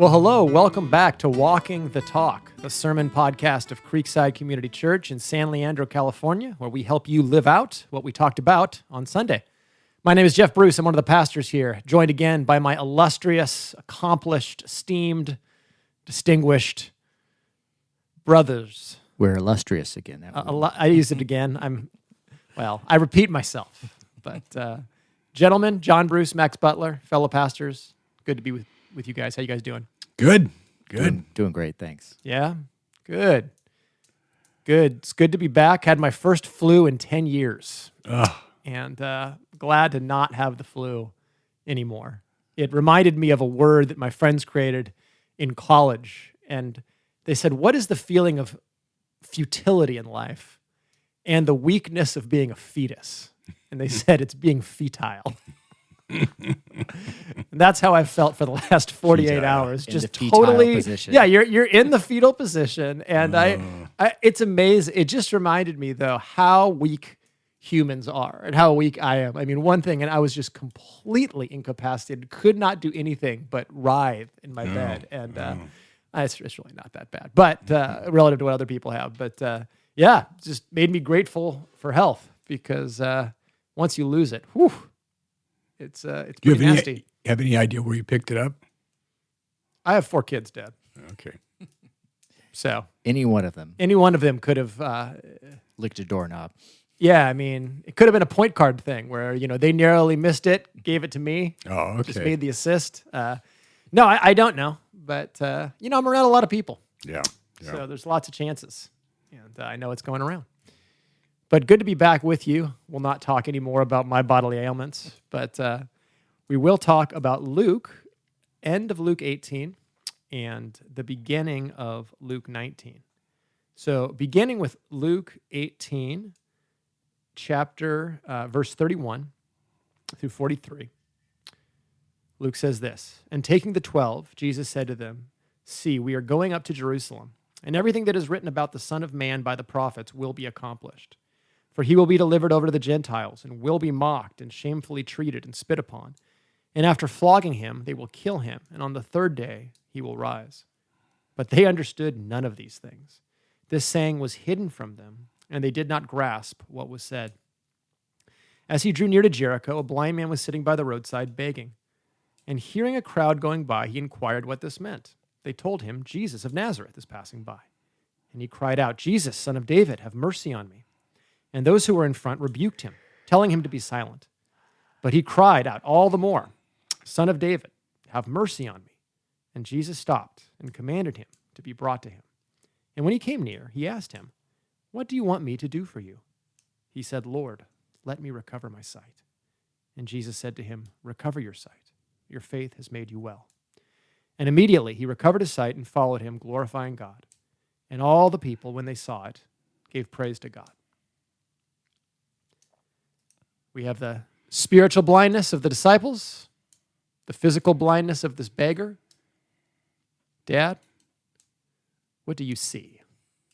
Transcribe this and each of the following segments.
Well, hello. Welcome back to Walking the Talk, the sermon podcast of Creekside Community Church in San Leandro, California, where we help you live out what we talked about on Sunday. My name is Jeff Bruce. I'm one of the pastors here, joined again by my illustrious, accomplished, esteemed, distinguished brothers. We're illustrious again. I use it again. I repeat myself. But gentlemen, John Bruce, Max Butler, fellow pastors, good to be with you guys. How you guys doing? Good. Doing great, thanks. Yeah? Good. It's good to be back. Had my first flu in 10 years. And glad to not have the flu anymore. It reminded me of a word that my friends created in college. And they said, what is the feeling of futility in life and the weakness of being a fetus? And they said it's being fetile. And that's how I felt for the last 48 hours. In Just the fetal totally position. Yeah, you're in the fetal position. And I it's amazing. It just reminded me though how weak humans are and how weak I am. I mean, one thing, and I was just completely incapacitated, could not do anything but writhe in my bed. And it's really not that bad, but relative to what other people have. But yeah, just made me grateful for health because once you lose it, whew, it's pretty nasty. Do you have any idea where you picked it up? I have 4 kids, Dad. Okay. So Any one of them could have licked a doorknob. yeah, I mean, it could have been a point guard thing where, they narrowly missed it, gave it to me. Oh, okay. Just made the assist. No, I don't know. But, I'm around a lot of people. Yeah. So there's lots of chances. And I know it's going around. But good to be back with you. We'll not talk anymore about my bodily ailments. But we will talk about Luke, end of Luke 18, and the beginning of Luke 19. So beginning with Luke 18, verse 31 through 43. Luke says this, "And taking the 12, Jesus said to them, 'See, we are going up to Jerusalem, and everything that is written about the Son of Man by the prophets will be accomplished. For he will be delivered over to the Gentiles, and will be mocked and shamefully treated and spit upon. And after flogging him, they will kill him, and on the 3rd day he will rise.' But they understood none of these things. This saying was hidden from them, and they did not grasp what was said. As he drew near to Jericho, a blind man was sitting by the roadside begging. And hearing a crowd going by, he inquired what this meant. They told him, 'Jesus of Nazareth is passing by.' And he cried out, 'Jesus, Son of David, have mercy on me.' And those who were in front rebuked him, telling him to be silent. But he cried out all the more, 'Son of David, have mercy on me.' And Jesus stopped and commanded him to be brought to him. And when he came near, he asked him, 'What do you want me to do for you?' He said, 'Lord, let me recover my sight.' And Jesus said to him, 'Recover your sight. Your faith has made you well.' And immediately he recovered his sight and followed him, glorifying God. And all the people, when they saw it, gave praise to God." We have the spiritual blindness of the disciples, the physical blindness of this beggar. Dad, what do you see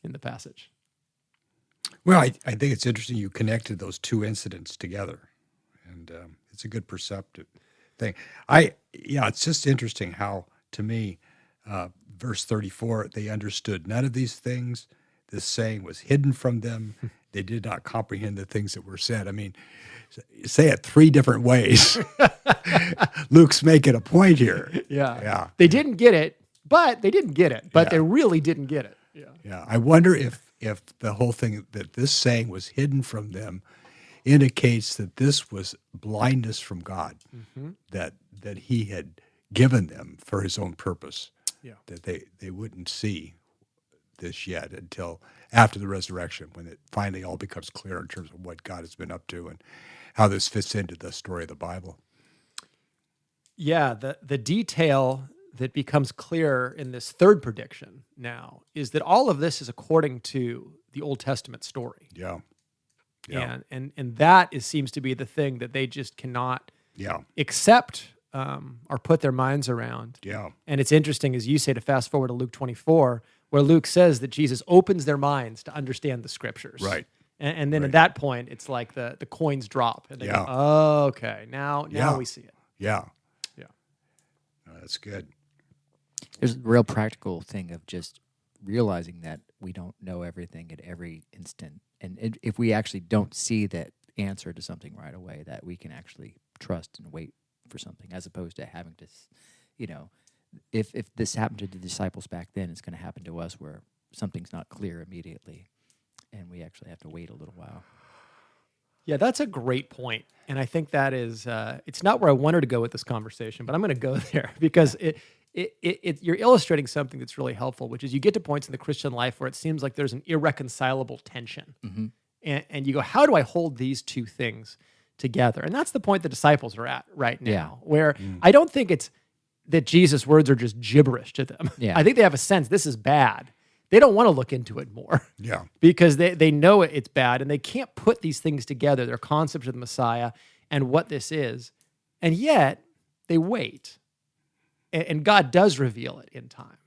in the passage? Well, I think it's interesting you connected those two incidents together, and it's a good perceptive thing. It's just interesting how, to me, verse 34, they understood none of these things. This saying was hidden from them. They did not comprehend the things that were said. I mean, say it 3 different ways. Luke's making a point here. Yeah. They didn't get it, but they didn't get it. But they really didn't get it. Yeah. I wonder if the whole thing that this saying was hidden from them indicates that this was blindness from God, that he had given them for his own purpose, that they wouldn't see this yet until after the resurrection, when it finally all becomes clear in terms of what God has been up to and how this fits into the story of the Bible. Yeah, the detail that becomes clear in this 3rd prediction now is that all of this is according to the Old Testament story. Yeah. And that seems to be the thing that they just cannot accept or put their minds around. Yeah. And it's interesting, as you say, to fast forward to Luke 24, where Luke says that Jesus opens their minds to understand the scriptures. Right. And then at that point, it's like the coins drop. And they go, oh, okay, now we see it. Yeah. Yeah. No, that's good. There's a real practical thing of just realizing that we don't know everything at every instant. And if we actually don't see that answer to something right away, that we can actually trust and wait for something, as opposed to having to, if this happened to the disciples back then, it's going to happen to us where something's not clear immediately, and we actually have to wait a little while. Yeah, that's a great point. And I think that is, it's not where I wanted to go with this conversation, but I'm going to go there because you're illustrating something that's really helpful, which is you get to points in the Christian life where it seems like there's an irreconcilable tension. Mm-hmm. And you go, how do I hold these two things together? And that's the point the disciples are at right now, where I don't think it's that Jesus' words are just gibberish to them. Yeah. I think they have a sense this is bad. They don't want to look into it more. Yeah. Because they know it's bad and they can't put these things together, their concept of the Messiah and what this is. And yet they wait. And God does reveal it in time.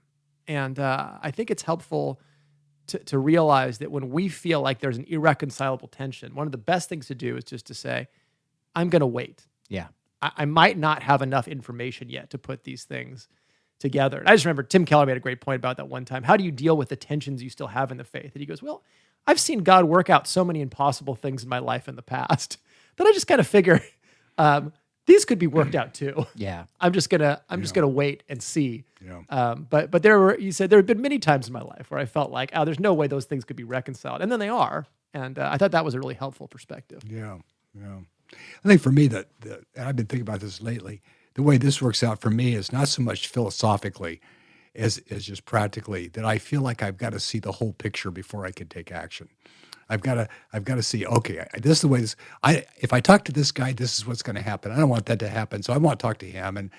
And I think it's helpful to realize that when we feel like there's an irreconcilable tension, one of the best things to do is just to say, I'm going to wait. Yeah. I might not have enough information yet to put these things together. And I just remember Tim Keller made a great point about that one time. How do you deal with the tensions you still have in the faith? And he goes, well, I've seen God work out so many impossible things in my life in the past that I just kind of figure these could be worked out too. Yeah. I'm just gonna wait and see. Yeah. But he said there have been many times in my life where I felt like, there's no way those things could be reconciled, and then they are. And I thought that was a really helpful perspective. Yeah. Yeah. I think for me and I've been thinking about this lately, the way this works out for me is not so much philosophically as just practically, that I feel like I've got to see the whole picture before I can take action. I've got to see, okay, this is the way this, if I talk to this guy, this is what's going to happen. I don't want that to happen. So I want to talk to him. And,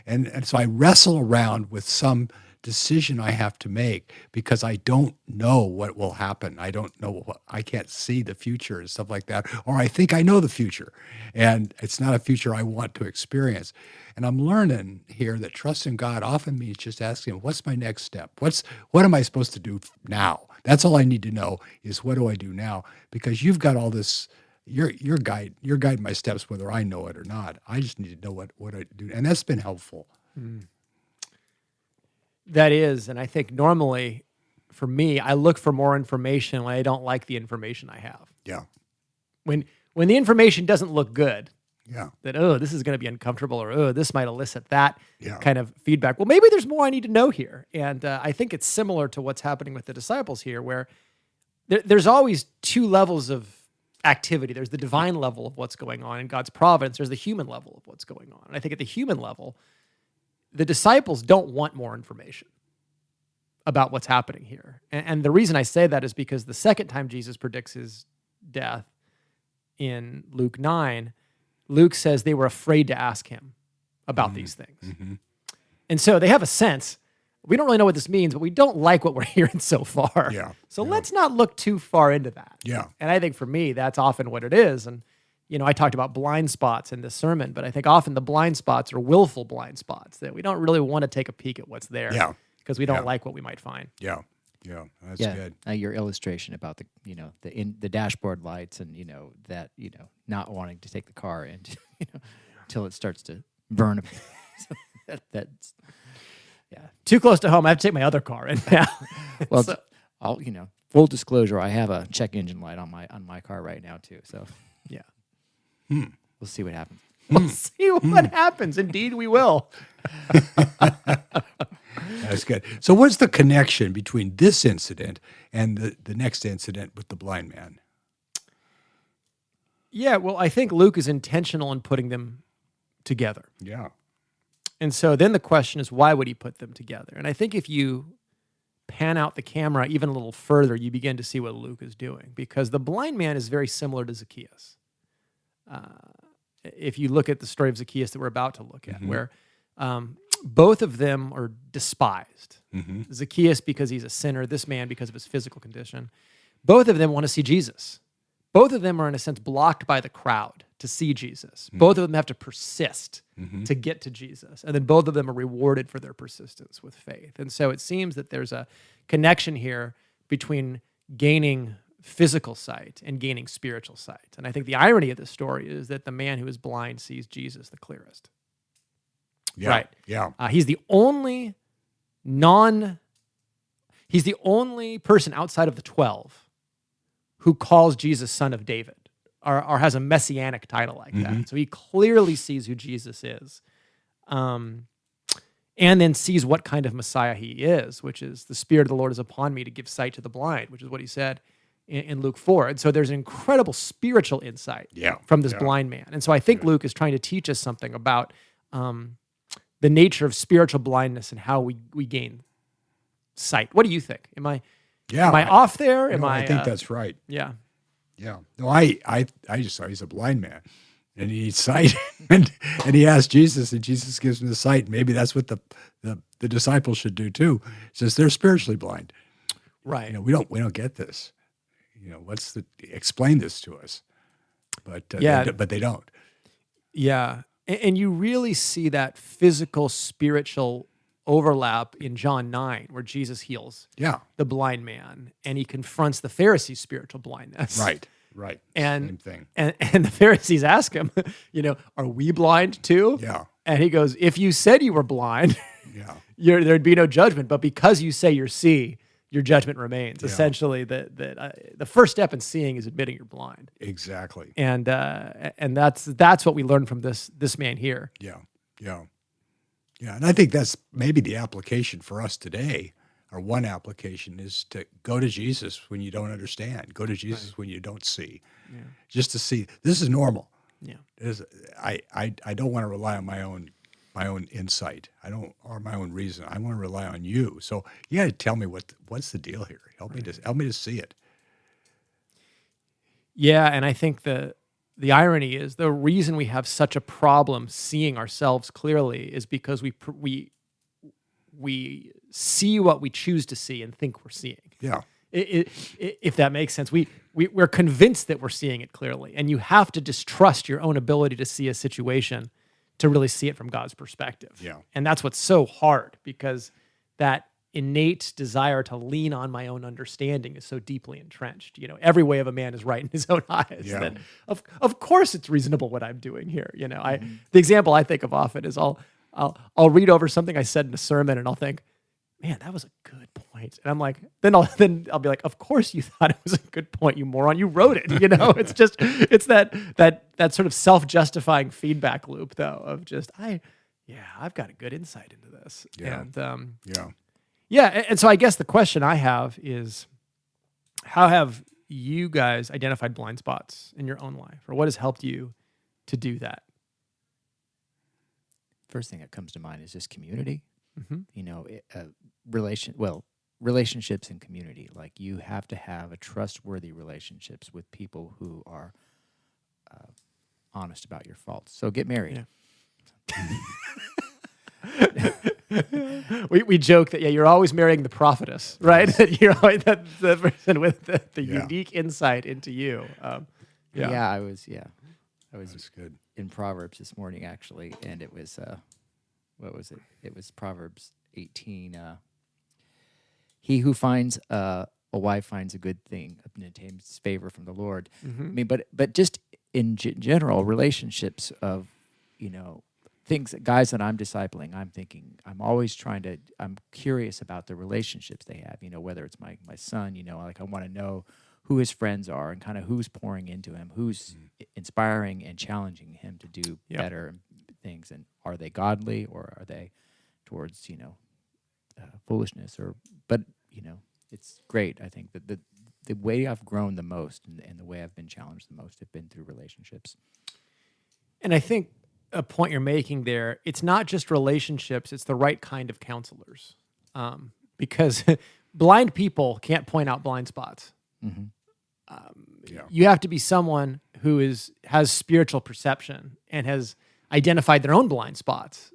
and so I wrestle around with some decision I have to make because I don't know what will happen. I don't know I can't see the future and stuff like that. Or I think I know the future and it's not a future I want to experience. And I'm learning here that trusting God often means just asking, what's my next step? What am I supposed to do now? That's all I need to know is what do I do now? Because you've got all this, you're guiding my steps, whether I know it or not. I just need to know what I do. And that's been helpful. That is, and I think normally for me, I look for more information when I don't like the information I have. Yeah. When the information doesn't look good, Yeah. that, this is going to be uncomfortable, or, this might elicit that Yeah. kind of feedback. Well, maybe there's more I need to know here. And I think it's similar to what's happening with the disciples here, where there's always two levels of activity. There's the divine level of what's going on in God's providence. There's the human level of what's going on. And I think at the human level, the disciples don't want more information about what's happening here. And the reason I say that is because the second time Jesus predicts his death in Luke 9, Luke says they were afraid to ask him about these things. Mm-hmm. And so they have a sense, we don't really know what this means, but we don't like what we're hearing so far. Yeah. So Yeah. let's not look too far into that. Yeah. And I think for me, that's often what it is. And, I talked about blind spots in this sermon, but I think often the blind spots are willful blind spots that we don't really want to take a peek at what's there. Yeah. Because we don't Yeah. like what we might find. Yeah. Yeah. That's Yeah. good. Your illustration about the dashboard lights and that not wanting to take the car and until it starts to burn. That's Too close to home. I have to take my other car in now. well. So- I'll full disclosure. I have a check engine light on my car right now too. So yeah. we'll see what happens. We'll see what happens. Indeed, we will. That's good. So what's the connection between this incident and the next incident with the blind man? Yeah, well, I think Luke is intentional in putting them together. Yeah. And so then the question is, why would he put them together? And I think if you pan out the camera even a little further, you begin to see what Luke is doing, because the blind man is very similar to Zacchaeus. If you look at the story of Zacchaeus that we're about to look at, where both of them are despised. Zacchaeus because he's a sinner, this man because of his physical condition. Both of them want to see Jesus. Both of them are, in a sense, blocked by the crowd to see Jesus. Both of them have to persist to get to Jesus. And then both of them are rewarded for their persistence with faith. And so it seems that there's a connection here between gaining physical sight and gaining spiritual sight. And I think the irony of this story is that the man who is blind sees Jesus the clearest. Yeah. Right. Yeah. He's the only person outside of the 12 who calls Jesus son of David or has a messianic title like that. So he clearly sees who Jesus is. And then sees what kind of Messiah he is, which is the Spirit of the Lord is upon me to give sight to the blind, which is what he said in Luke 4. And so there's an incredible spiritual insight from this blind man. And so I think Luke is trying to teach us something about the nature of spiritual blindness and how we gain sight. What do you think? Am I off there? I think that's right. Yeah. Yeah. No, I just saw he's a blind man. And he needs sight, and he asks Jesus, and Jesus gives him the sight. Maybe that's what the disciples should do too. Since they're spiritually blind, right? We don't get this. Explain this to us? But but they don't. Yeah, and you really see that physical spiritual overlap in John 9, where Jesus heals the blind man, and he confronts the Pharisees' spiritual blindness. Right. And same thing. And the Pharisees ask him, are we blind too? Yeah. And he goes, if you said you were blind, there'd be no judgment. But because you say you see, your judgment remains. Essentially, the first step in seeing is admitting you're blind. Exactly. And that's what we learn from this man here. Yeah. And I think that's maybe the application for us today. Or one application is to go to Jesus when you don't understand. Go to Jesus when you don't see. Yeah. Just to see this is normal. Yeah. I don't want to rely on my own insight. Or my own reason. I want to rely on you. So you got to tell me what's the deal here. Help me to see it. Yeah, and I think the irony is the reason we have such a problem seeing ourselves clearly is because we see what we choose to see and think we're seeing. Yeah. If that makes sense. We're convinced that we're seeing it clearly, and you have to distrust your own ability to see a situation to really see it from God's perspective. Yeah. And that's what's so hard, because that innate desire to lean on my own understanding is so deeply entrenched. Every way of a man is right in his own eyes. Yeah. That of course it's reasonable what I'm doing here. The example I think of often is I'll read over something I said in a sermon and I'll think, man, that was a good point. And I'm like, then I'll be like, of course you thought it was a good point, you moron. You wrote it. It's that sort of self-justifying feedback loop though of just I've got a good insight into this. Yeah. And and so I guess the question I have is, how have you guys identified blind spots in your own life, or what has helped you to do that? First thing that comes to mind is just community. Relationships and community. Like, you have to have a trustworthy relationships with people who are honest about your faults. So get married. Yeah. we joke that you're always marrying the prophetess, right? Yes. You're always the person with the unique insight into you. I was That's good. In Proverbs this morning, actually, and it was what was it? It was Proverbs 18. He who finds a wife finds a good thing, obtains favor from the Lord. Mm-hmm. I mean, but just in general, relationships of things, guys that I'm discipling, I'm thinking, I'm curious about the relationships they have. Whether it's my son, like I want to know who his friends are and kind of who's pouring into him, who's inspiring and challenging him to do better things. And are they godly, or are they towards, foolishness? But it's great. I think that the way I've grown the most and the way I've been challenged the most have been through relationships. And I think a point you're making there, it's not just relationships, it's the right kind of counselors. Because blind people can't point out blind spots. Mm-hmm. You have to be someone who has spiritual perception and has identified their own blind spots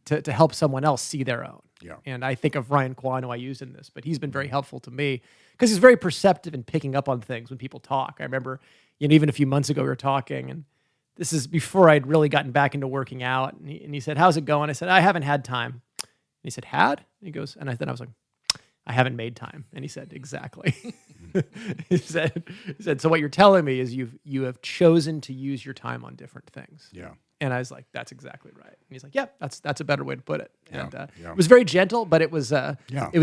to help someone else see their own. Yeah. And I think of Ryan Kwan, who I use in this, but he's been very helpful to me because he's very perceptive in picking up on things when people talk. I remember, even a few months ago we were talking, and this is before I'd really gotten back into working out. And he said, how's it going? I said, I haven't had time. And he said, had? And he goes, and then I was like, I haven't made time. And he said, exactly. he said, so what you're telling me is you have chosen to use your time on different things. Yeah. And I was like, that's exactly right. And he's like, yep, that's a better way to put it. Yeah, And yeah. it was very gentle, but it was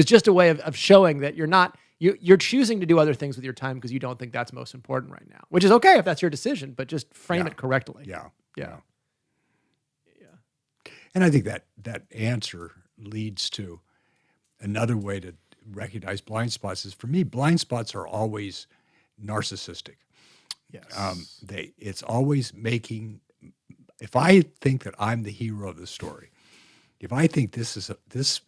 just a way of showing that you're choosing to do other things with your time because you don't think that's most important right now, which is okay if that's your decision, but just frame it correctly. Yeah. Yeah. And I think that answer leads to another way to recognize blind spots is, for me, blind spots are always narcissistic. Yes. It's always making, if I think that I'm the hero of the story, if I think this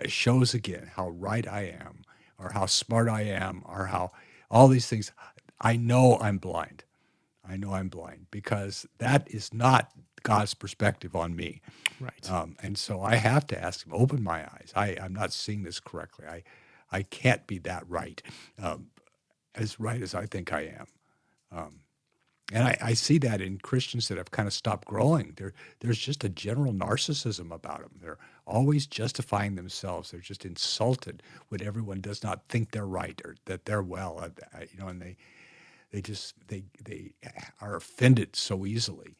shows again how right I am, or how smart I am, or how all these things, I know I'm blind. I know I'm blind because that is not God's perspective on me. Right. And so I have to ask him, open my eyes. I'm not seeing this correctly. I can't be that right, as right as I think I am. And I see that in Christians that have kind of stopped growing. There's just a general narcissism about them. They're always justifying themselves. They're just insulted when everyone does not think they're right or that they're well, and they are offended so easily.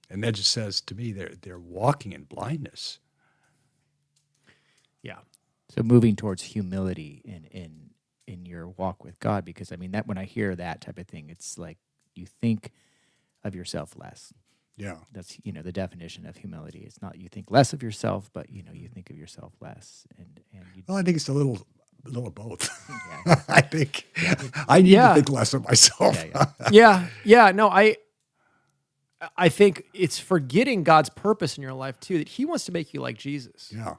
And that just says to me they're walking in blindness. Yeah. So moving towards humility in your walk with God, because I mean that when I hear that type of thing, it's like you think of yourself less. Yeah. That's the definition of humility. It's not you think less of yourself, but you think of yourself less. And Well, I think it's a little of both. Yeah. I think I need to think less of myself. Yeah. No, I think it's forgetting God's purpose in your life too, that he wants to make you like Jesus. Yeah.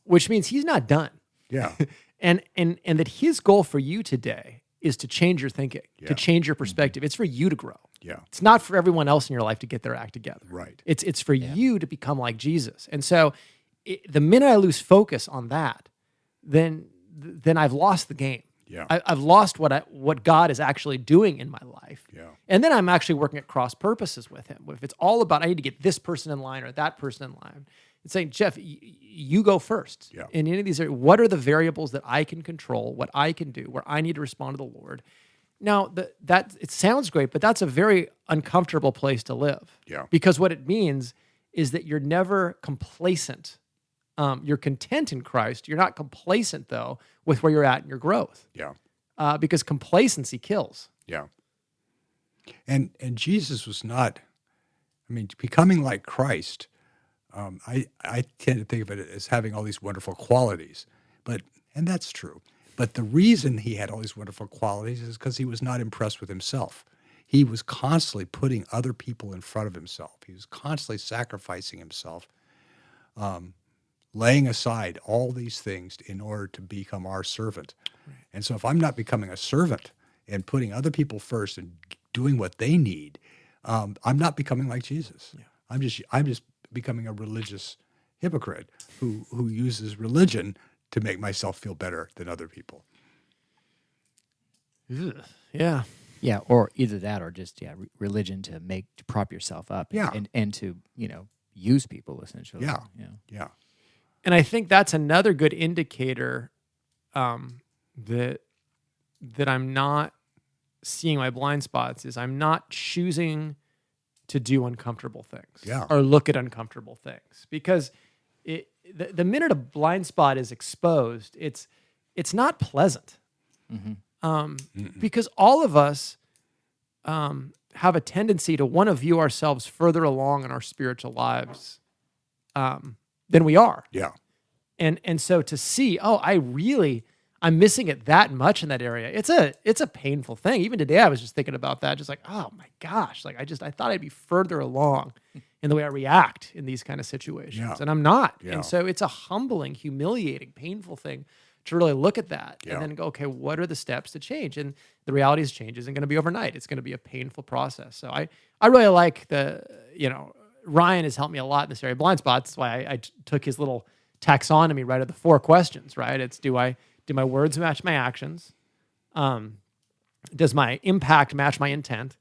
Which means he's not done. Yeah. And that his goal for you today is to change your thinking, to change your perspective. It's for you to grow. Yeah. It's not for everyone else in your life to get their act together. Right. It's for you to become like Jesus. And so the minute I lose focus on that, then I've lost the game. Yeah. I've lost what God is actually doing in my life. Yeah. And then I'm actually working at cross purposes with him. If it's all about, I need to get this person in line or that person in line, it's saying, Jeff, you go first. Yeah. In any of these areas, what are the variables that I can control, what I can do, where I need to respond to the Lord? Now, that it sounds great, but that's a very uncomfortable place to live. Yeah. Because what it means is that you're never complacent. You're content in Christ. You're not complacent, though, with where you're at in your growth. Yeah. Because complacency kills. Yeah. And Jesus was not, becoming like Christ, I tend to think of it as having all these wonderful qualities, and that's true. But the reason he had all these wonderful qualities is because he was not impressed with himself. He was constantly putting other people in front of himself. He was constantly sacrificing himself, laying aside all these things in order to become our servant. Right. And so if I'm not becoming a servant and putting other people first and doing what they need, I'm not becoming like Jesus. Yeah. I'm just becoming a religious hypocrite who uses religion to make myself feel better than other people. Ugh. Yeah. Yeah, or either that or just religion to prop yourself up and to, use people essentially. Yeah. Yeah. Yeah. And I think that's another good indicator that I'm not seeing my blind spots is I'm not choosing to do uncomfortable things or look at uncomfortable things. Because the minute a blind spot is exposed, it's not pleasant. Mm-hmm. Because all of us have a tendency to want to view ourselves further along in our spiritual lives than we are. Yeah. And so to see, I'm missing it that much in that area. It's a painful thing. Even today, I was just thinking about that, just like, oh my gosh, like I thought I'd be further along in the way I react in these kind of situations, and I'm not. Yeah. And so it's a humbling, humiliating, painful thing to really look at that and then go, okay, what are the steps to change? And the reality is change isn't going to be overnight. It's going to be a painful process. So I really like Ryan has helped me a lot in this area of blind spots. That's why I took his little taxonomy right of the 4 questions, right? It's do my words match my actions? Does my impact match my intent?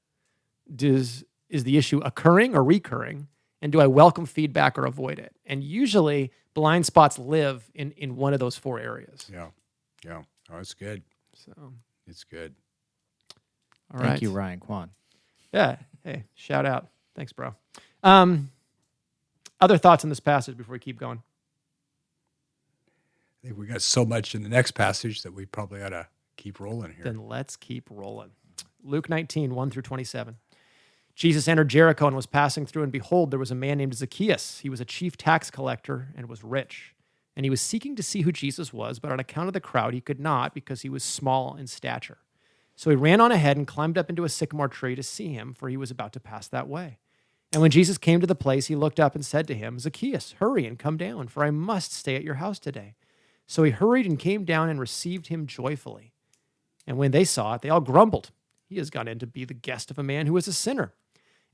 Is the issue occurring or recurring? And do I welcome feedback or avoid it? And usually blind spots live in one of those 4 areas. Yeah. Yeah. Oh, it's good. So, It's good. all right. Thank you, Ryan Kwan. Yeah. Hey, shout out. Thanks, bro. Other thoughts on this passage before we keep going? I think we got so much in the next passage that we probably ought to keep rolling here. Then let's keep rolling. Luke 19, 1 through 27. Jesus entered Jericho and was passing through, and behold, there was a man named Zacchaeus. He was a chief tax collector and was rich. And he was seeking to see who Jesus was, but on account of the crowd, he could not because he was small in stature. So he ran on ahead and climbed up into a sycamore tree to see him, for he was about to pass that way. And when Jesus came to the place, he looked up and said to him, Zacchaeus, hurry and come down, for I must stay at your house today. So he hurried and came down and received him joyfully. And when they saw it, they all grumbled. He has gone in to be the guest of a man who is a sinner.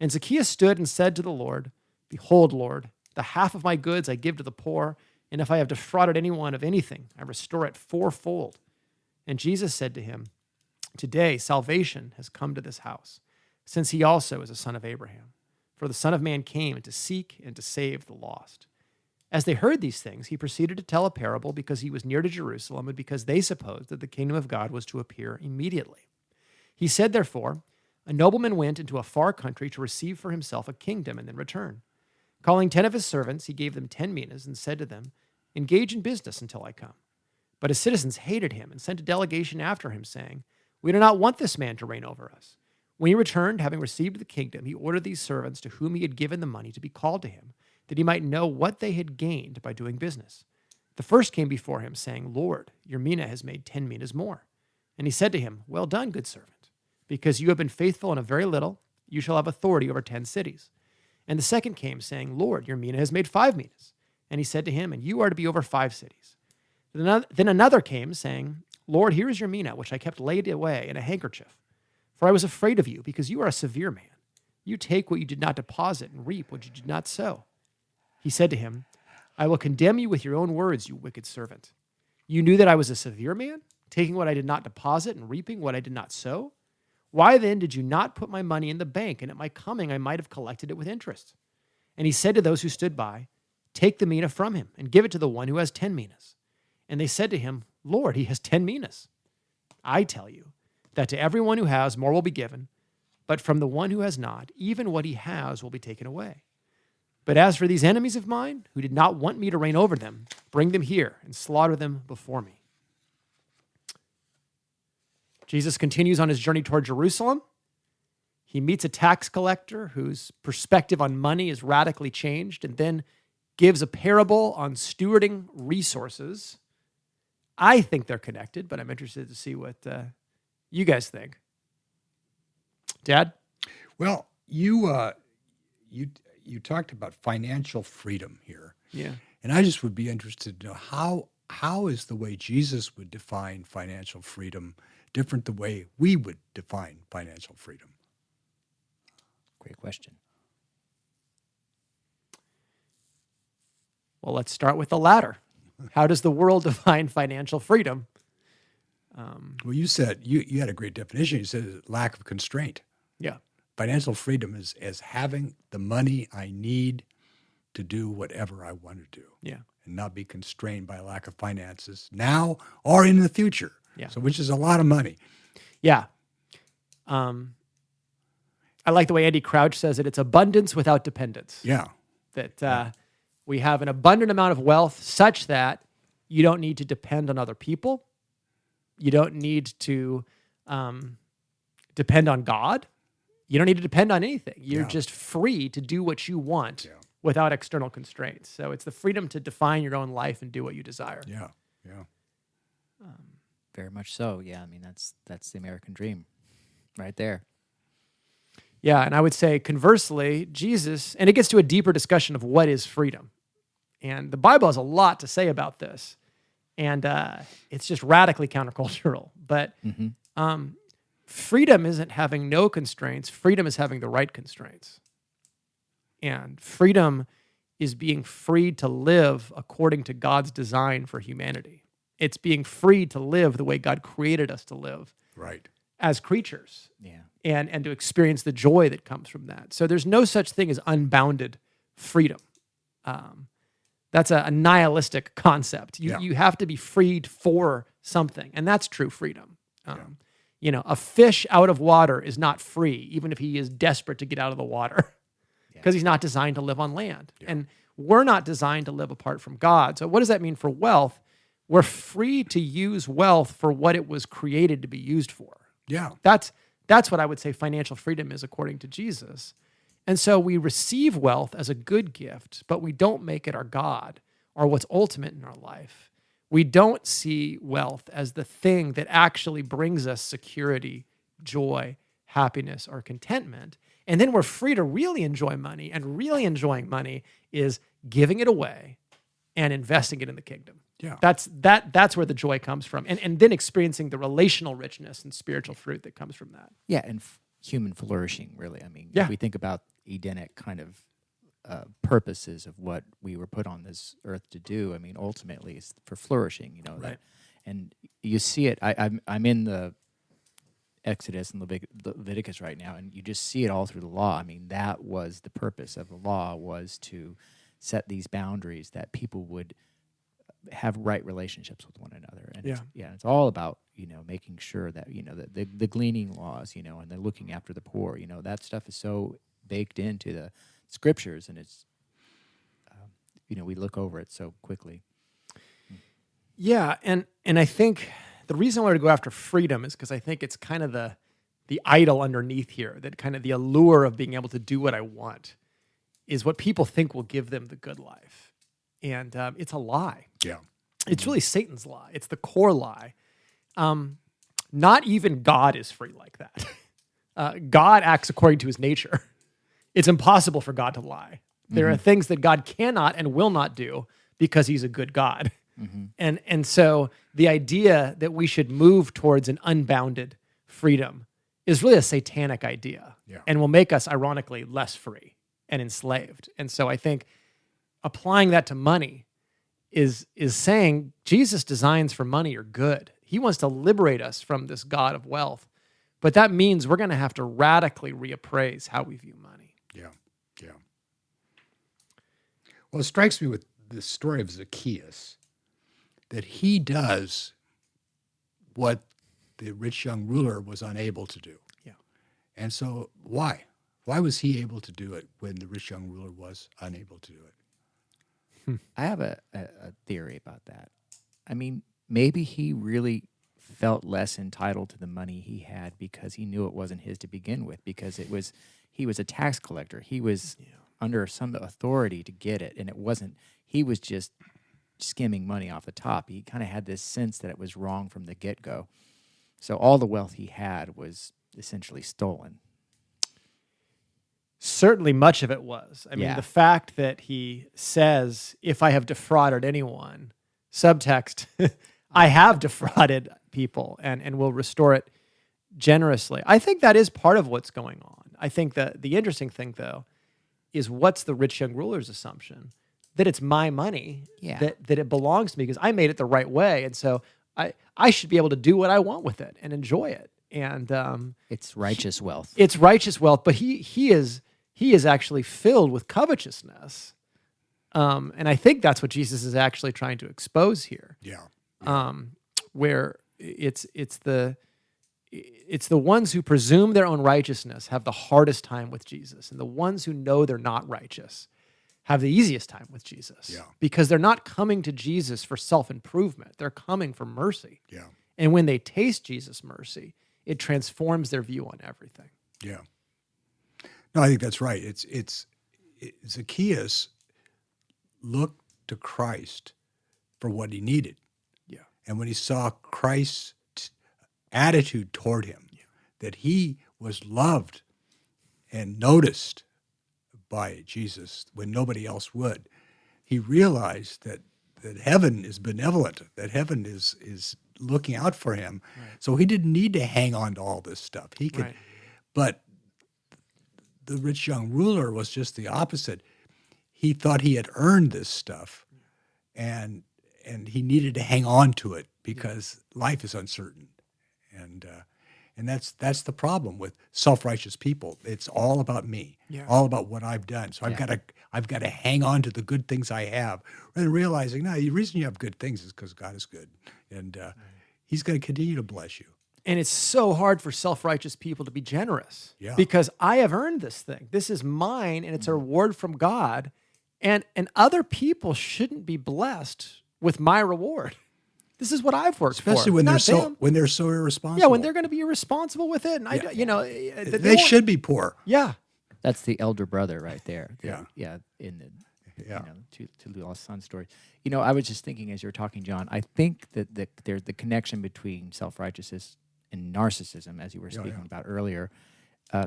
And Zacchaeus stood and said to the Lord, Behold, Lord, the half of my goods I give to the poor, and if I have defrauded anyone of anything, I restore it 4-fold. And Jesus said to him, Today salvation has come to this house, since he also is a son of Abraham. For the Son of Man came to seek and to save the lost. As they heard these things, he proceeded to tell a parable because he was near to Jerusalem and because they supposed that the kingdom of God was to appear immediately. He said, therefore, a nobleman went into a far country to receive for himself a kingdom and then return. Calling 10 of his servants, he gave them 10 minas and said to them, Engage in business until I come. But his citizens hated him and sent a delegation after him, saying, We do not want this man to reign over us. When he returned, having received the kingdom, he ordered these servants to whom he had given the money to be called to him, that he might know what they had gained by doing business. The first came before him, saying, Lord, your mina has made 10 minas more. And he said to him, Well done, good servant. Because you have been faithful in a very little, you shall have authority over 10 cities. And the second came, saying, Lord, your mina has made 5 minas. And he said to him, And you are to be over 5 cities. Then another came, saying, Lord, here is your mina, which I kept laid away in a handkerchief. For I was afraid of you, because you are a severe man. You take what you did not deposit and reap what you did not sow. He said to him, I will condemn you with your own words, you wicked servant. You knew that I was a severe man, taking what I did not deposit and reaping what I did not sow? Why then did you not put my money in the bank, and at my coming I might have collected it with interest? And he said to those who stood by, Take the mina from him, and give it to the one who has 10 minas. And they said to him, Lord, he has 10 minas. I tell you that to everyone who has, more will be given, but from the one who has not, even what he has will be taken away. But as for these enemies of mine, who did not want me to reign over them, bring them here and slaughter them before me. Jesus continues on his journey toward Jerusalem. He meets a tax collector whose perspective on money is radically changed, and then gives a parable on stewarding resources. I think they're connected, but I'm interested to see what you guys think. Dad? Well, you talked about financial freedom here. Yeah. And I just would be interested to know how is the way Jesus would define financial freedom different the way we would define financial freedom? Great question. Well, let's start with the latter. How does the world define financial freedom? Well, you said, you had a great definition. You said lack of constraint. Yeah. Financial freedom is as having the money I need to do whatever I want to do. Yeah. And not be constrained by lack of finances now or in the future. Yeah. So, which is a lot of money. Yeah. I like the way Andy Crouch says it. It's abundance without dependence. Yeah. That we have an abundant amount of wealth such that you don't need to depend on other people. You don't need to depend on God. You don't need to depend on anything. You're just free to do what you want without external constraints. So it's the freedom to define your own life and do what you desire. Yeah. Yeah. Very much so. Yeah, I mean that's the American dream, right there. Yeah, and I would say conversely, Jesus, and it gets to a deeper discussion of what is freedom. And the Bible has a lot to say about this. And it's just radically countercultural. But freedom isn't having no constraints. Freedom is having the right constraints. And freedom is being free to live according to God's design for humanity. It's being free to live the way God created us to live. Right. As creatures. Yeah. And to experience the joy that comes from that. So there's no such thing as unbounded freedom. That's a nihilistic concept. You have to be freed for something, and that's true freedom. A fish out of water is not free, even if he is desperate to get out of the water, because he's not designed to live on land. Yeah. And we're not designed to live apart from God. So what does that mean for wealth? We're free to use wealth for what it was created to be used for. Yeah. That's what I would say financial freedom is according to Jesus. And so we receive wealth as a good gift, but we don't make it our God or what's ultimate in our life. We don't see wealth as the thing that actually brings us security, joy, happiness, or contentment. And then we're free to really enjoy money. And really enjoying money is giving it away and investing it in the kingdom. Yeah. That's where the joy comes from. And then experiencing the relational richness and spiritual fruit that comes from that. Yeah, and human flourishing, really. I mean, Yeah. if we think about Edenic kind of purposes of what we were put on this earth to do, I mean, ultimately it's for flourishing, you know. Right. And you see it. I'm in the Exodus and Leviticus right now, and you just see it all through the law. I mean, that was the purpose of the law, was to set these boundaries that people would have right relationships with one another. And it's all about, making sure that, the gleaning laws, and the looking after the poor, that stuff is so baked into the scriptures, and it's, we look over it so quickly. Yeah, and I think the reason I wanted to go after freedom is because I think it's kind of the idol underneath here, that kind of the allure of being able to do what I want is what people think will give them the good life. And it's a lie. Yeah. It's really Satan's lie. It's the core lie. Not even God is free like that. God acts according to his nature. It's impossible for God to lie. There are things that God cannot and will not do because he's a good God. Mm-hmm. And so the idea that we should move towards an unbounded freedom is really a satanic idea, and will make us, ironically, less free and enslaved. And so I think applying that to money is saying Jesus' designs for money are good. He wants to liberate us from this God of wealth, but that means we're going to have to radically reappraise how we view money. Yeah. Well, it strikes me with the story of Zacchaeus that he does what the rich young ruler was unable to do. Yeah. And so why? Why was he able to do it when the rich young ruler was unable to do it? I have a theory about that. I mean, maybe he really felt less entitled to the money he had because he knew it wasn't his to begin with, because he was a tax collector. He was under some authority to get it, and it wasn't. He was just skimming money off the top. He kind of had this sense that it was wrong from the get-go. So all the wealth he had was essentially stolen. Certainly much of it was. I mean, the fact that he says, if I have defrauded anyone, subtext, I have defrauded people and will restore it generously. I think that is part of what's going on. I think that the interesting thing, though, is what's the rich young ruler's assumption? That it's my money, that it belongs to me because I made it the right way. And so I should be able to do what I want with it and enjoy it. And it's righteous wealth. It's righteous wealth, but he is actually filled with covetousness. And I think that's what Jesus is actually trying to expose here. Yeah. Where it's the ones who presume their own righteousness have the hardest time with Jesus, and the ones who know they're not righteous have the easiest time with Jesus. Because they're not coming to Jesus for self-improvement. They're coming for mercy. Yeah. And when they taste Jesus' mercy, it transforms their view on everything. Yeah. No, I think that's right. Zacchaeus looked to Christ for what he needed. Yeah. And when he saw Christ's attitude toward him, that he was loved and noticed by Jesus when nobody else would, he realized that heaven is benevolent, that heaven is looking out for him. Right. So he didn't need to hang on to all this stuff. He could, but the rich young ruler was just the opposite. He thought he had earned this stuff, and he needed to hang on to it because life is uncertain. And that's the problem with self-righteous people. It's all about me, all about what I've done. So I've got to hang on to the good things I have, rather than realizing, no, the reason you have good things is because God is good, and He's going to continue to bless you. And it's so hard for self-righteous people to be generous Yeah. because I have earned this thing. This is mine, and it's a reward from God. And other people shouldn't be blessed with my reward. This is what I've worked Especially for. when they're not them. when they're so irresponsible. Yeah, when they're going to be irresponsible with it, and they should be poor. Yeah, That's the elder brother right there. Yeah. In the Yeah. to the lost son story. I was just thinking as you were talking, John. I think that there's the connection between self-righteousness and narcissism, as you were speaking about earlier,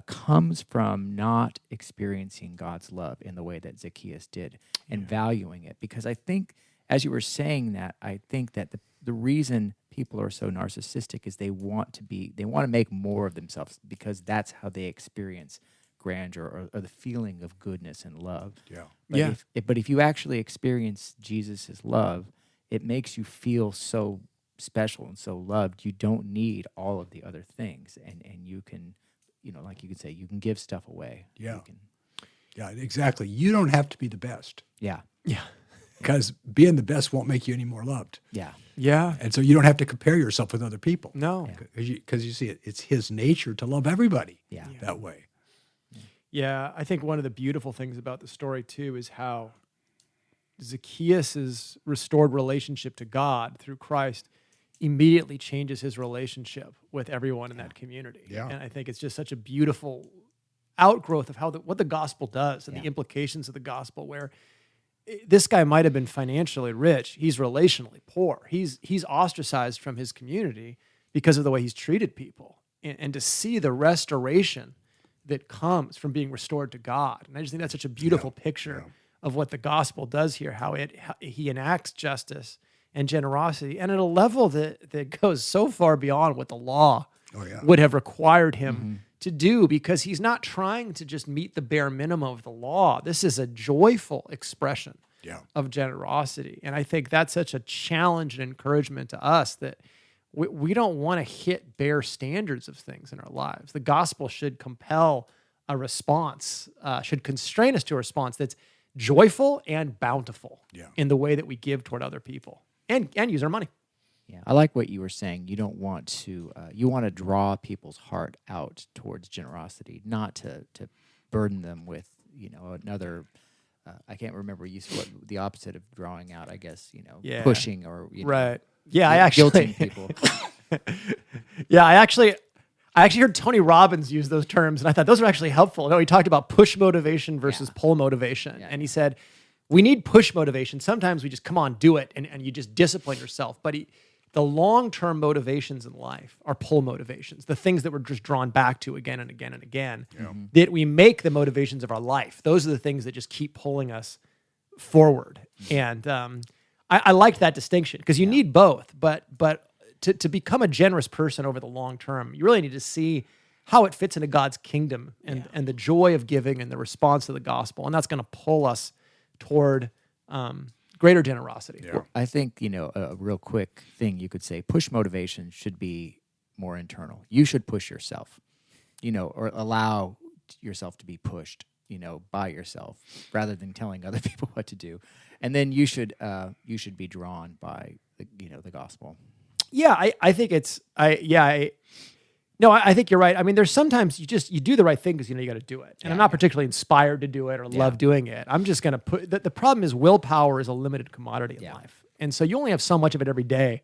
comes from not experiencing God's love in the way that Zacchaeus did and valuing it. Because I think, as you were saying that, I think that the reason people are so narcissistic is they want to make more of themselves because that's how they experience grandeur or the feeling of goodness and love. Yeah. But if you actually experience Jesus' love, it makes you feel so special and so loved. You don't need all of the other things, and you can, like you could say, you can give stuff away. Yeah. You can, Yeah, exactly. You don't have to be the best, yeah, because being the best won't make you any more loved. yeah, yeah. And so you don't have to compare yourself with other people. No. Because you see, it's His nature to love everybody yeah, that way. Yeah, I think one of the beautiful things about the story, too, is how Zacchaeus' restored relationship to God through Christ immediately changes his relationship with everyone in that community. Yeah. And I think it's just such a beautiful outgrowth of what the gospel does and the Yeah. implications of the gospel, where this guy might have been financially rich. He's relationally poor. He's ostracized from his community because of the way he's treated people. And to see the restoration that comes from being restored to God. And I just think that's such a beautiful picture of what the gospel does here, how he enacts justice and generosity, and at a level that goes so far beyond what the law would have required him to do, because he's not trying to just meet the bare minimum of the law. This is a joyful expression of generosity. And I think that's such a challenge and encouragement to us that we don't want to hit bare standards of things in our lives. The gospel should compel a response, should constrain us to a response that's joyful and bountiful in the way that we give toward other people and use our money. yeah. I like what you were saying. You don't want to. You want to draw people's heart out towards generosity, not to burden them with another. I can't remember what the opposite of drawing out. I guess pushing or Right. Yeah, I actually guilting people. I actually heard Tony Robbins use those terms, and I thought those are actually helpful. No, he talked about push motivation versus pull motivation, and he said we need push motivation. Sometimes we just come on, do it, and you just discipline yourself. But the long-term motivations in life are pull motivations, the things that we're just drawn back to again and again and again. That we make the motivations of our life. Those are the things that just keep pulling us forward, and I liked that distinction because you need both, but to become a generous person over the long term, you really need to see how it fits into God's kingdom and the joy of giving and the response to the gospel, and that's going to pull us toward greater generosity. Yeah. Well, I think a real quick thing you could say: push motivation should be more internal. You should push yourself, or allow yourself to be pushed, by yourself rather than telling other people what to do. And then you should be drawn by the gospel. Yeah, I think I think you're right. I mean, there's sometimes you do the right thing because you got to do it, and I'm not particularly inspired to do it or love doing it. I'm just going to put. The problem is willpower is a limited commodity in life, and so you only have so much of it every day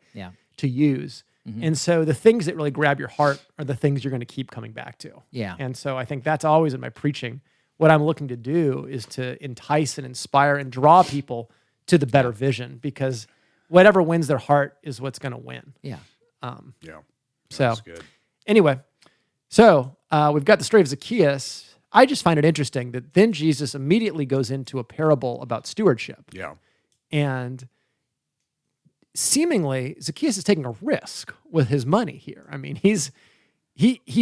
to use. And so the things that really grab your heart are the things you're going to keep coming back to. Yeah. And so I think that's always in my preaching. What I'm looking to do is to entice and inspire and draw people to the better vision, because whatever wins their heart is what's going to win. Yeah. So That's good. anyway, so we've got the story of Zacchaeus. I just find it interesting that then Jesus immediately goes into a parable about stewardship. Yeah. And seemingly Zacchaeus is taking a risk with his money here. I mean, he's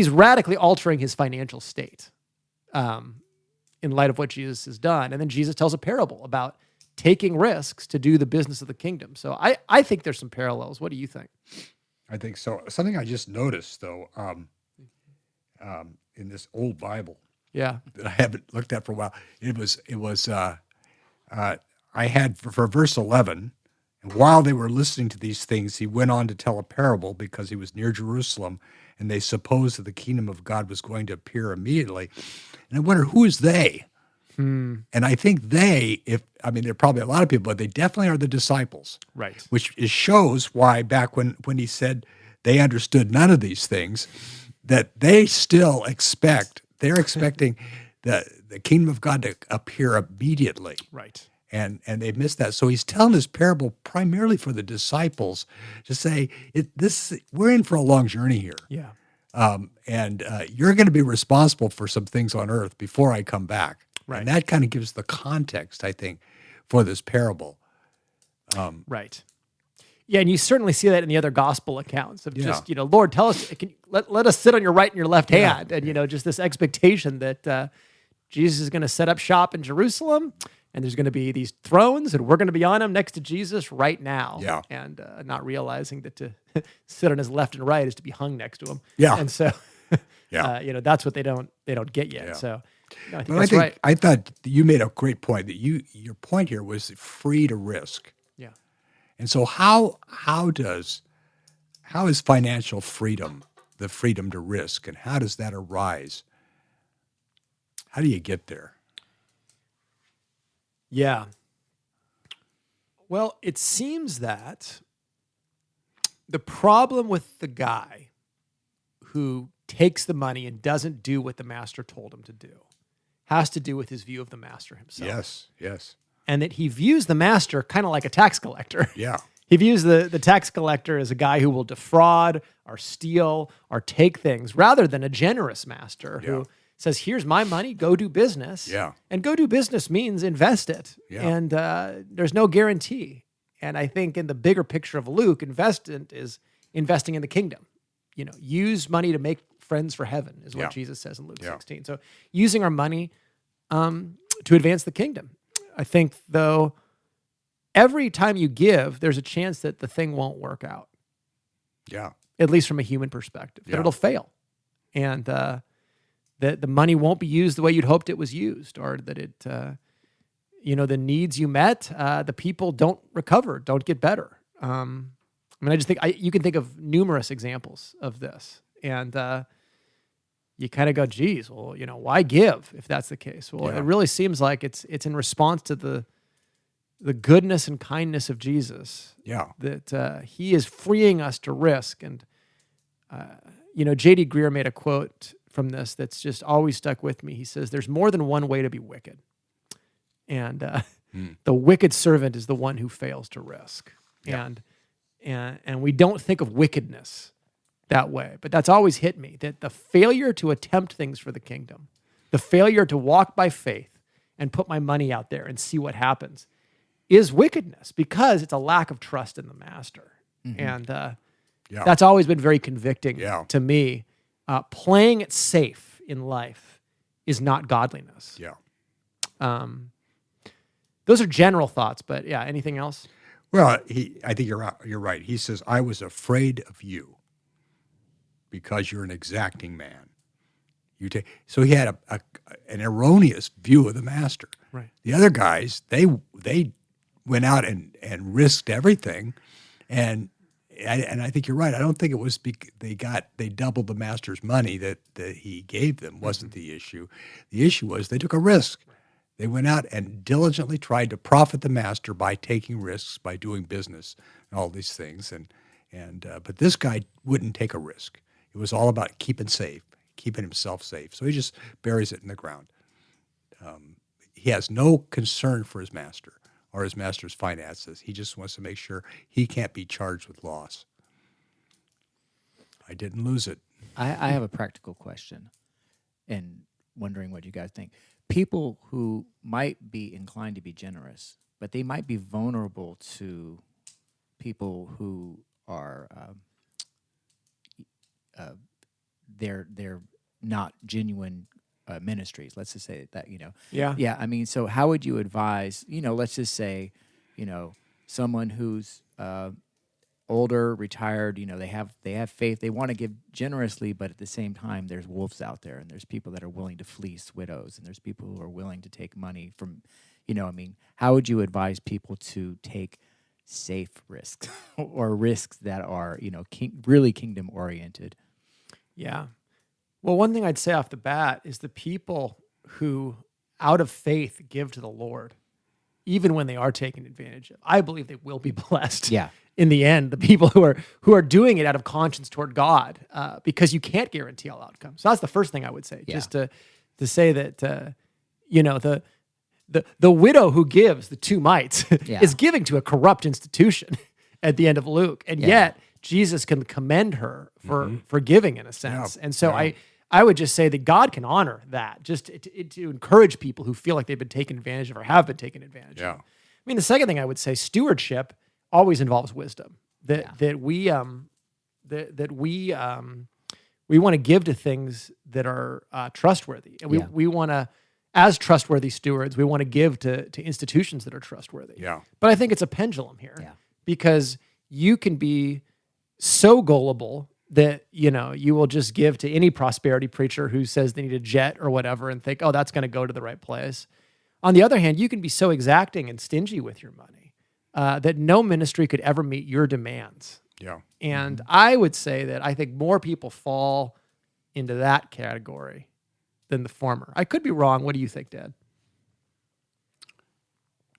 radically altering his financial state in light of what Jesus has done. And then Jesus tells a parable about taking risks to do the business of the kingdom. So I think there's some parallels. What do you think? I think so. Something I just noticed, though, in this old Bible Yeah. that I haven't looked at for a while. I had for verse 11, and while they were listening to these things, he went on to tell a parable because he was near Jerusalem, and they supposed that the kingdom of God was going to appear immediately. And I wonder, who is they? And I think there are probably a lot of people, but they definitely are the disciples. Right. Which shows why back when he said they understood none of these things, that they're expecting the kingdom of God to appear immediately. Right. And they missed that. So he's telling this parable primarily for the disciples to say, we're in for a long journey here. Yeah. And you're going to be responsible for some things on earth before I come back. Right. And that kind of gives the context, I think, for this parable. Right. Yeah, and you certainly see that in the other gospel accounts of Yeah. just, Lord, tell us, let us sit on your right and your left Yeah. hand. And, just this expectation that Jesus is going to set up shop in Jerusalem, and there's going to be these thrones, and we're going to be on them next to Jesus right now. Yeah. And not realizing that to sit on his left and right is to be hung next to him. Yeah. And so, Yeah. that's what they don't get yet. Yeah. So, I think But that's right. I thought you made a great point that your point here was free to risk. Yeah. And so how is financial freedom the freedom to risk, and how does that arise? How do you get there? Yeah. Well, it seems that the problem with the guy who takes the money and doesn't do what the master told him to do has to do with his view of the master himself. Yes. And that he views the master kind of like a tax collector. Yeah. He views the tax collector as a guy who will defraud or steal or take things rather than a generous master who says, here's my money, go do business. Yeah. And go do business means invest it. Yeah. And there's no guarantee. And I think in the bigger picture of Luke, investment is investing in the kingdom. Use money to make friends for heaven is what Yeah. Jesus says in Luke Yeah. 16. So using our money to advance the kingdom. I think, though, every time you give, there's a chance that the thing won't work out, Yeah. at least from a human perspective, that Yeah. it'll fail. And that the money won't be used the way you'd hoped it was used, or that it, the needs you met, the people don't recover, don't get better. I just think you can think of numerous examples of this. And you kind of go, geez, well, why give if that's the case? Well, Yeah. it really seems like it's in response to the goodness and kindness of Jesus. Yeah. That he is freeing us to risk. And, J.D. Greer made a quote from this that's just always stuck with me. He says, there's more than one way to be wicked. And the wicked servant is the one who fails to risk. Yeah. And we don't think of wickedness that way. But that's always hit me, that the failure to attempt things for the kingdom, the failure to walk by faith and put my money out there and see what happens is wickedness because it's a lack of trust in the master. Mm-hmm. And Yeah. that's always been very convicting Yeah. to me. Playing it safe in life is not godliness. Yeah. Those are general thoughts, but yeah, anything else? Well, I think you're right. He says, I was afraid of you because you're an exacting man. So he had an erroneous view of the master. Right. The other guys, they went out and risked everything, and I think you're right. I don't think it was they doubled the master's money that he gave them wasn't the issue. The issue was they took a risk. They went out and diligently tried to profit the master by taking risks, by doing business, and all these things. But this guy wouldn't take a risk. It was all about keeping himself safe. So he just buries it in the ground. He has no concern for his master or his master's finances. He just wants to make sure he can't be charged with loss. I didn't lose it. I have a practical question and wondering what you guys think. People who might be inclined to be generous, but they might be vulnerable to people who are they're not genuine ministries. Let's just say that, Yeah. Yeah, I mean, so how would you advise, let's just say, someone who's older, retired, they have faith. They want to give generously, but at the same time, there's wolves out there, and there's people that are willing to fleece widows, and there's people who are willing to take money from, how would you advise people to take safe risks or risks that are, really kingdom oriented? Yeah. Well, one thing I'd say off the bat is the people who, out of faith, give to the Lord, even when they are taken advantage of, I believe they will be blessed. Yeah. In the end, the people who are doing it out of conscience toward God, because you can't guarantee all outcomes. So that's the first thing I would say, just to say that, the widow who gives the 2 mites is giving to a corrupt institution at the end of Luke, and yet Jesus can commend her for giving in a sense. And so I would just say that God can honor that, just to encourage people who feel like they've been taken advantage of or have been taken advantage of. I mean, the second thing I would say, stewardship always involves wisdom. That we want to give to things that are trustworthy, and we want to, as trustworthy stewards, we want to give to institutions that are trustworthy. Yeah. But I think it's a pendulum here, because you can be so gullible that, you will just give to any prosperity preacher who says they need a jet or whatever and think, oh, that's going to go to the right place. On the other hand, you can be so exacting and stingy with your money that no ministry could ever meet your demands. Yeah. And I would say that I think more people fall into that category than the former. I could be wrong. What do you think, Dad?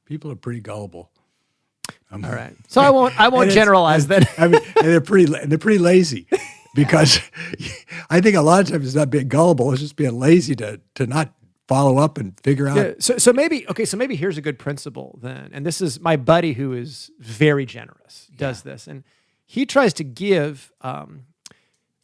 People are pretty gullible. All right. So I won't generalize that. I mean, and they're pretty lazy, because I think a lot of times it's not being gullible; it's just being lazy to not follow up and figure out. Yeah, so maybe here's a good principle then, and this is my buddy who is very generous does this, and he tries to give.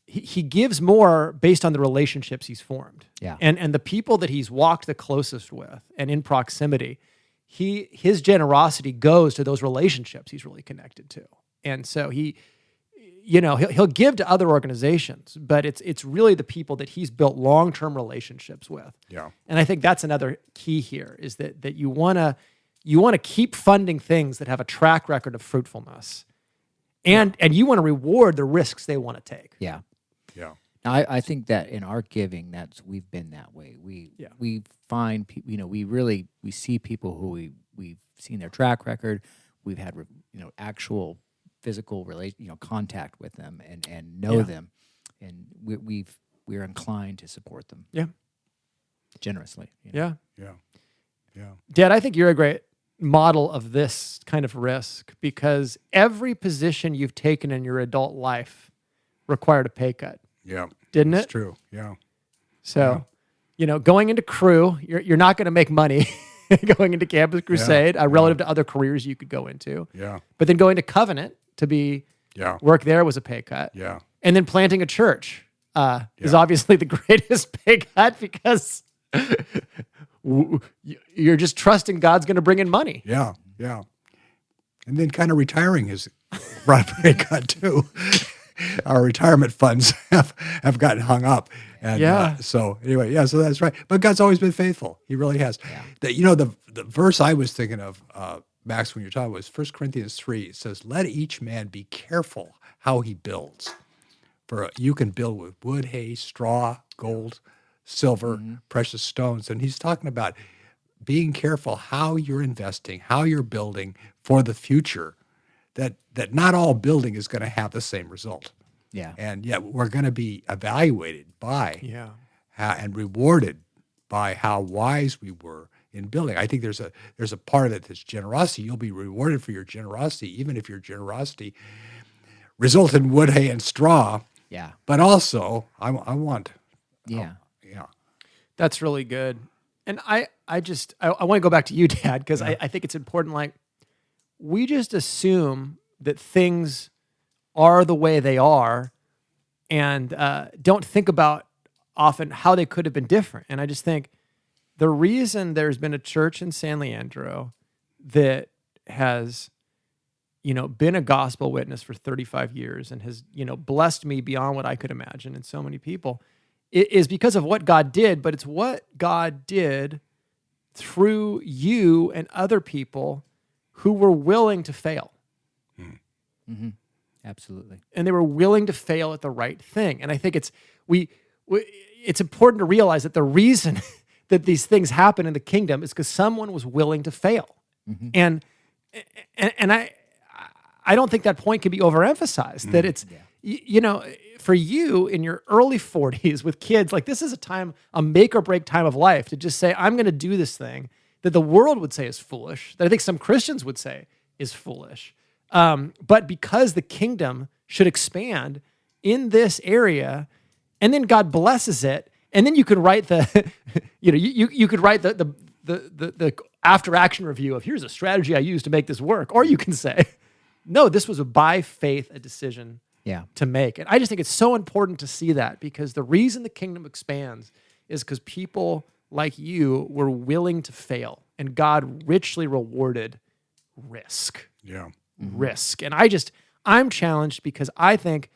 He gives more based on the relationships he's formed, and the people that he's walked the closest with and in proximity. His generosity goes to those relationships he's really connected to. And so he'll give to other organizations, but it's really the people that he's built long-term relationships with. Yeah. And I think that's another key here, is that you want to keep funding things that have a track record of fruitfulness. And you want to reward the risks they want to take. Yeah. Yeah. Now, I think that in our giving, we've been that way. We find people, we see people who we've seen their track record. We've had actual physical contact with them and know them, and we're inclined to support them. Yeah, generously. Yeah. Dad, I think you're a great model of this kind of risk, because every position you've taken in your adult life required a pay cut. Yeah. Didn't it? It's true. Yeah. So, going into crew, you're not going to make money going into Campus Crusade relative to other careers you could go into. Yeah. But then going to Covenant to be work there was a pay cut. Yeah. And then planting a church is obviously the greatest pay cut, because you're just trusting God's going to bring in money. Yeah. Yeah. And then kind of retiring is brought a pay cut too. Our retirement funds have gotten hung up. And so anyway, so that's right. But God's always been faithful. He really has. Yeah. The verse I was thinking of, Max, when you're talking, was 1 Corinthians 3. It says, let each man be careful how he builds. For you can build with wood, hay, straw, gold, silver, precious stones. And he's talking about being careful how you're investing, how you're building for the future. That not all building is going to have the same result. Yeah. And yet we're going to be evaluated by and rewarded by how wise we were in building. I think there's a part of it that's generosity. You'll be rewarded for your generosity, even if your generosity results in wood, hay, and straw. Yeah. But also, I want. Yeah. That's really good. And I want to go back to you, Dad, because I think it's important. Like, we just assume that things are the way they are, and don't think about often how they could have been different. And I just think the reason there's been a church in San Leandro that has, been a gospel witness for 35 years and has, blessed me beyond what I could imagine, and so many people, is because of what God did, but it's what God did through you and other people who were willing to fail. Mm-hmm. Absolutely. And they were willing to fail at the right thing. And I think it's it's important to realize that the reason that these things happen in the kingdom is because someone was willing to fail. Mm-hmm. And I don't think that point can be overemphasized. That it's for you in your early 40s with kids, like this is a make or break time of life to just say, I'm going to do this thing that the world would say is foolish, that I think some Christians would say is foolish. But because the kingdom should expand in this area, and then God blesses it, and then you could write you could write the after action review of here's a strategy I used to make this work, or you can say, no, this was by faith a decision to make. And I just think it's so important to see that, because the reason the kingdom expands is because people like you were willing to fail, and God richly rewarded risk. Yeah. Risk. And I'm challenged because I think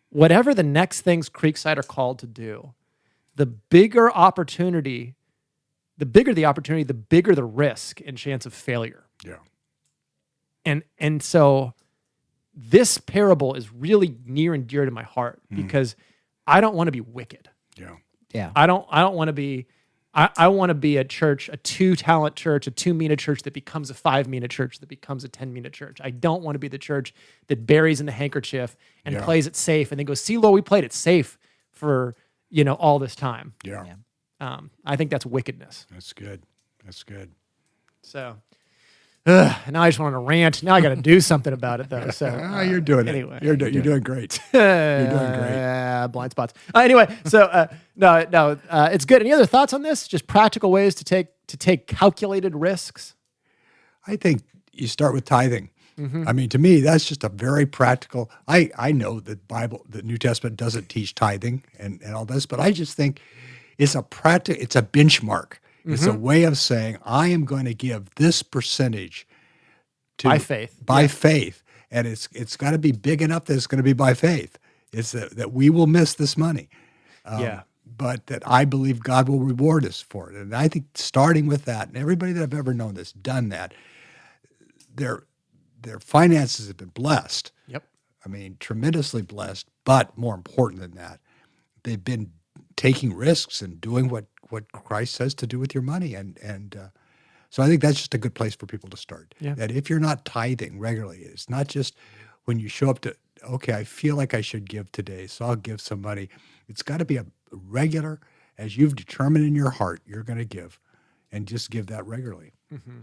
whatever the next things Creekside are called to do, the bigger the opportunity, the bigger the risk and chance of failure. Yeah. And so this parable is really near and dear to my heart because I don't want to be wicked. Yeah. Yeah. I don't want to be, I want to be a church, a 2-talent church, a 2-mina church that becomes a 5-mina church that becomes a 10-mina church. I don't want to be the church that buries in the handkerchief and plays it safe and then goes, see, Lord, we played it safe for, all this time. Yeah. I think that's wickedness. That's good. That's good. So now I just want to rant. Now I got to do something about it, though. So You're doing anyway. it. You're doing great. You're doing great. Blind spots. Anyway, so no, it's good. Any other thoughts on this? Just practical ways to take calculated risks. I think you start with tithing. I mean, to me, that's just a very practical. I know that the New Testament doesn't teach tithing and all this, but I just think it's a benchmark. It's a way of saying, I am going to give this percentage by faith. By faith. And it's got to be big enough that it's going to be by faith. It's that we will miss this money. But that I believe God will reward us for it. And I think starting with that, and everybody that I've ever known that's done that, their finances have been blessed. Yep. I mean, tremendously blessed. But more important than that, they've been taking risks and doing what Christ says to do with your money. And so I think that's just a good place for people to start. Yeah. That if you're not tithing regularly, it's not just when you show up to, okay, I feel like I should give today, so I'll give some money. It's got to be a regular, as you've determined in your heart, you're going to give, and just give that regularly. Mm-hmm.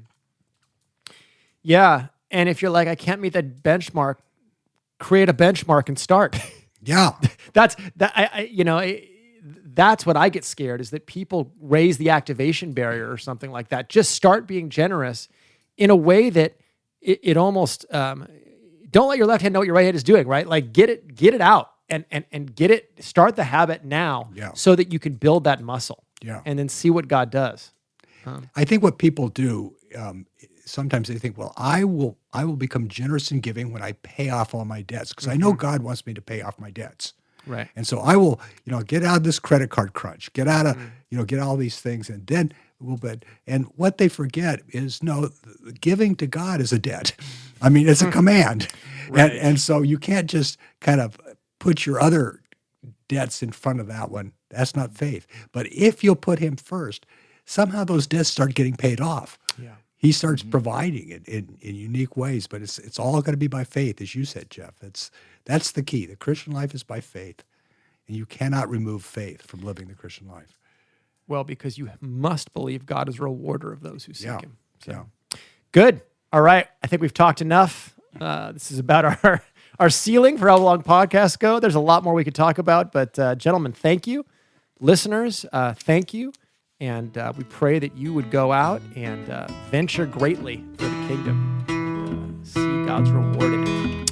Yeah. And if you're like, I can't meet that benchmark, create a benchmark and start. Yeah. That's what I get scared, is that people raise the activation barrier or something like that. Just start being generous in a way that it almost, don't let your left hand know what your right hand is doing, right? Like get it out and start the habit now so that you can build that muscle and then see what God does. I think what people do, sometimes they think, well, I will become generous in giving when I pay off all my debts, because I know God wants me to pay off my debts. Right. And so I will, get out of this credit card crunch, get out of, get all these things, and then and what they forget is, no, giving to God is a debt. I mean, it's a command. Right. And so you can't just kind of put your other debts in front of that one. That's not faith. But if you'll put him first, somehow those debts start getting paid off. Yeah. He starts providing it in unique ways, but it's all going to be by faith, as you said, Jeff. That's the key. The Christian life is by faith, and you cannot remove faith from living the Christian life. Well, because you must believe God is a rewarder of those who seek him. So. Yeah. Good. All right. I think we've talked enough. This is about our ceiling for how long podcasts go. There's a lot more we could talk about, but gentlemen, thank you. Listeners, thank you. And we pray that you would go out and venture greatly for the kingdom, see God's reward in it.